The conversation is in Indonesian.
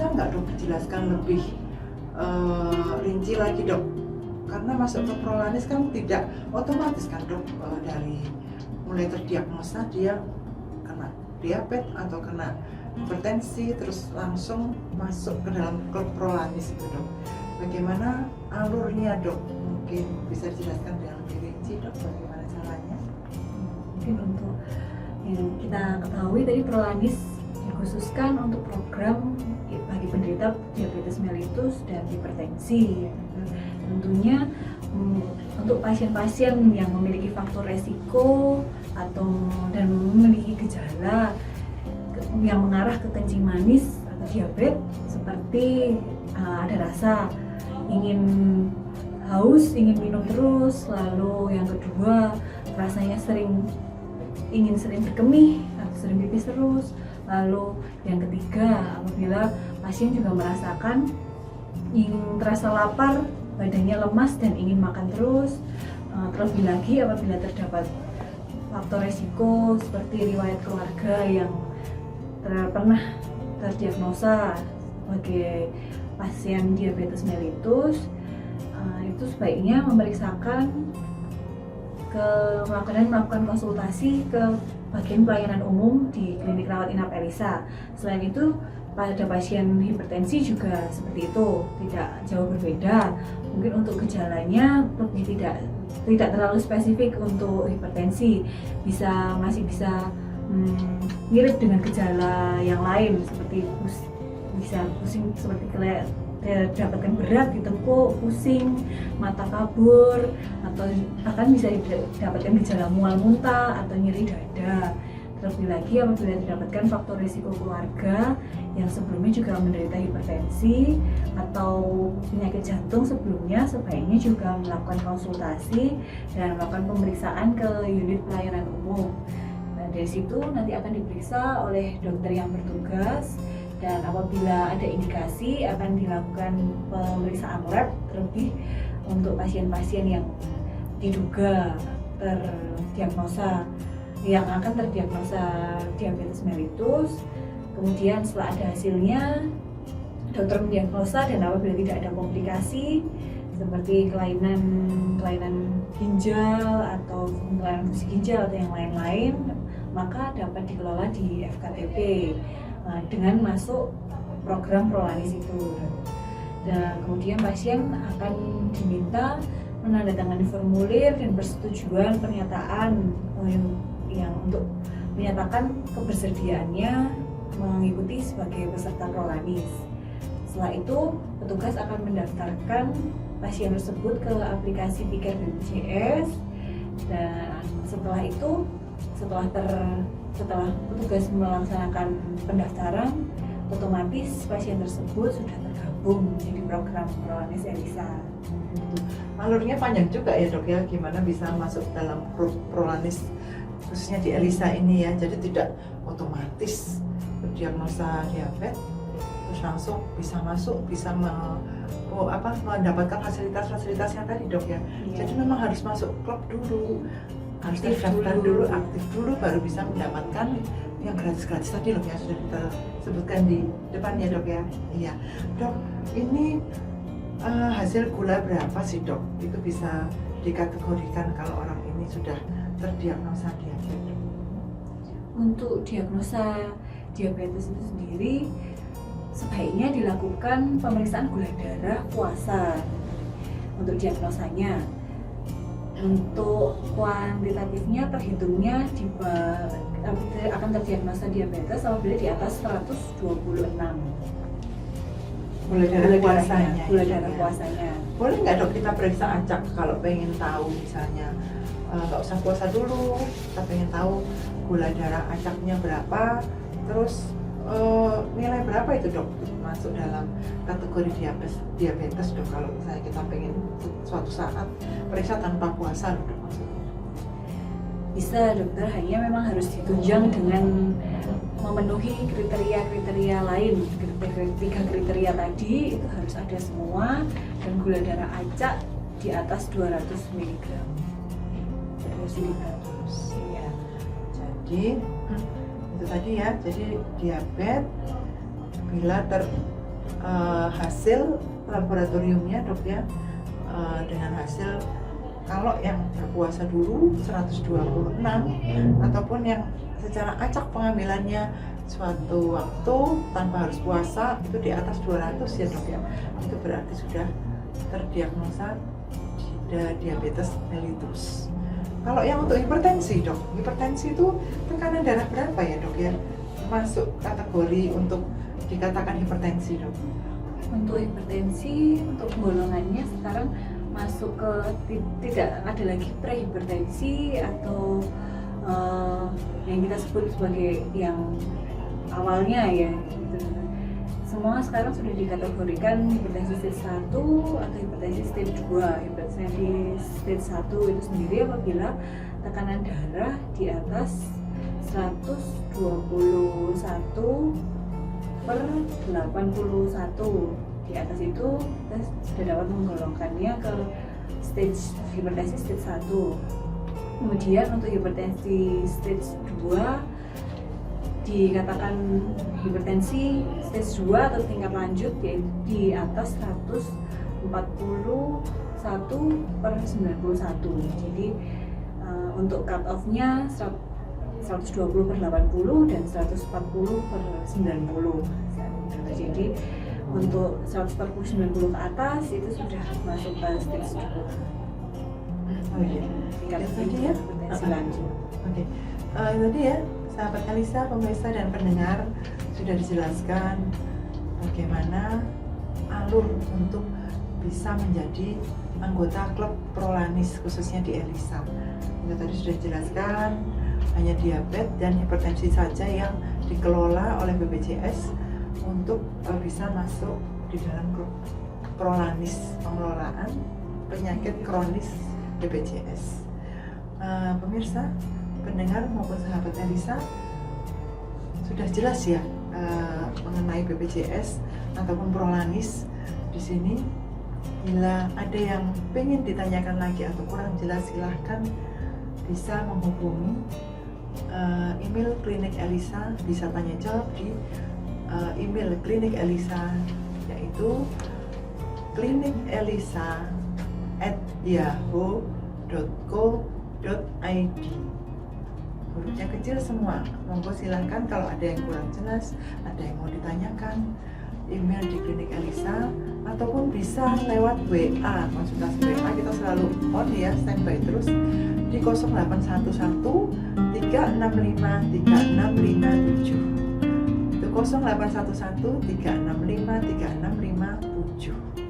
bisa nggak dok dijelaskan lebih rinci lagi dok? Karena masuk ke prolanis kan tidak otomatis kan dok, dari mulai terdiagnosa dia kena diabetes atau kena hipertensi terus langsung masuk ke dalam klub prolanis itu dok. Bagaimana alurnya dok? Mungkin bisa dijelaskan dengan lebih rinci dok, bagaimana caranya? Mungkin untuk yang kita ketahui tadi prolanis dikhususkan untuk program bagi penderita diabetes mellitus dan hipertensi. Tentunya untuk pasien-pasien yang memiliki faktor resiko dan memiliki gejala yang mengarah ke kencing manis atau diabetes seperti ada rasa ingin haus, ingin minum terus, lalu yang kedua rasanya ingin sering berkemih atau sering pipis terus, lalu yang ketiga apabila pasien juga merasakan ingin terasa lapar, badannya lemas dan ingin makan terus. Terlebih lagi apabila terdapat faktor resiko seperti riwayat keluarga yang pernah terdiagnosa sebagai pasien diabetes mellitus, itu sebaiknya melakukan konsultasi ke bagian pelayanan umum di klinik rawat inap Elisa. Selain itu pada pasien hipertensi juga seperti itu, tidak jauh berbeda. Mungkin untuk gejalanya lebih tidak terlalu spesifik untuk hipertensi, masih bisa mirip dengan gejala yang lain seperti bisa pusing seperti dapatkan berat di tengkuk, pusing, mata kabur, atau bahkan bisa didapatkan gejala mual muntah atau nyeri dada. Terlebih lagi apabila didapatkan faktor risiko keluarga yang sebelumnya juga menderita hipertensi atau penyakit jantung sebelumnya, sebaiknya juga melakukan konsultasi dan melakukan pemeriksaan ke unit pelayanan umum. Nah, dari situ nanti akan diperiksa oleh dokter yang bertugas, dan apabila ada indikasi akan dilakukan pemeriksaan lab terlebih untuk pasien-pasien yang diduga yang akan terdiagnosa diabetes mellitus. Kemudian setelah ada hasilnya, dokter mendiagnosa, dan apabila tidak ada komplikasi seperti kelainan ginjal atau kelainan fungsi ginjal atau yang lain-lain, maka dapat dikelola di FKTP dengan masuk program prolanis itu. Dan kemudian pasien akan diminta menandatangani formulir dan persetujuan pernyataan yang untuk menyatakan kebersediaannya mengikuti sebagai peserta prolanis. Setelah itu, petugas akan mendaftarkan pasien tersebut ke aplikasi Pikir BPJS, dan setelah itu, setelah petugas melaksanakan pendaftaran, otomatis pasien tersebut sudah tergabung menjadi program prolanis Elisa. Alurnya panjang juga ya dok ya, gimana bisa masuk dalam prolanis khususnya di Elisa ini ya. Jadi tidak otomatis berdiagnosa diabetes terus langsung bisa masuk, bisa mendapatkan fasilitas yang tadi dok ya. Iya. Jadi memang harus masuk klub dulu, harus terdaftar dulu, aktif dulu, baru bisa mendapatkan yang gratis-gratis tadi dok ya, sudah kita sebutkan di depan ya dok ya. Iya dok, ini hasil gula berapa sih dok? Itu bisa dikategorikan kalau orang ini sudah terdiagnosa diabetes. Untuk diagnosa diabetes itu sendiri sebaiknya dilakukan pemeriksaan gula darah puasa untuk diagnosanya. Untuk kuantitatifnya terhitungnya akan terdiagnosa diabetes apabila di atas 126 gula darah puasanya. Boleh nggak dok kita periksa acak kalau pengen tahu, misalnya nggak usah puasa dulu, kita pengen tahu gula darah acaknya berapa, terus nilai berapa itu dok masuk dalam kategori diabetes dok, kalau misalnya kita pengen suatu saat periksa tanpa puasa dok maksudnya. Bisa dokter, hanya memang harus ditunjang dengan memenuhi kriteria lain. 3 kriteria tadi itu harus ada semua, dan gula darah acak di atas 200 mg. Ya. Jadi itu tadi ya, jadi diabetes bila hasil laboratoriumnya dok ya, dengan hasil kalau yang berpuasa dulu 126 ataupun yang secara acak pengambilannya suatu waktu tanpa harus puasa itu di atas 200 ya dok ya, itu berarti sudah terdiagnosa diabetes mellitus. Kalau yang untuk hipertensi dok, hipertensi itu tekanan darah berapa ya dok ya, masuk kategori untuk dikatakan hipertensi dok? Untuk hipertensi, untuk golongannya sekarang masuk ke tidak ada lagi prehipertensi atau yang kita sebut sebagai yang awalnya ya gitu. Semua sekarang sudah dikategorikan hipertensi stage 1 atau hipertensi stage 2. Hipertensi stage 1 itu sendiri apabila tekanan darah di atas 121 per 81. Di atas itu kita sudah dapat menggolongkannya ke stage hipertensi stage 1. Kemudian untuk hipertensi stage 2 dikatakan hipertensi stage 2 atau tingkat lanjut, yaitu di atas 141 per 91. Jadi untuk cut off-nya 120 per 80 dan 140 per 90. Jadi untuk 140-90 ke atas itu sudah masuk ke stage 2. Oh iya. Tingkat Tadi ya? hipertensi lanjut. Oke. Tadi ya, sahabat Elisa, pemirsa dan pendengar, sudah dijelaskan bagaimana alur untuk bisa menjadi anggota klub Prolanis khususnya di Elisa. Kita tadi sudah dijelaskan hanya diabetes dan hipertensi saja yang dikelola oleh BPJS untuk bisa masuk di dalam grup Prolanis, pengelolaan penyakit kronis BPJS. Pemirsa, pendengar maupun sahabat Elisa, sudah jelas ya mengenai BPJS ataupun Prolanis di sini. Bila ada yang pengen ditanyakan lagi atau kurang jelas, silahkan bisa menghubungi email Klinik Elisa, bisa tanya jawab di email Klinik Elisa, yaitu klinikelisa@yahoo.co.id. Hurufnya kecil semua. Monggo silahkan kalau ada yang kurang jelas, ada yang mau ditanyakan, email di Klinik Elisa ataupun bisa lewat WA, konsultasi WA kita selalu on ya, standby terus di 0811 365 3657. Itu 0811 365 3657.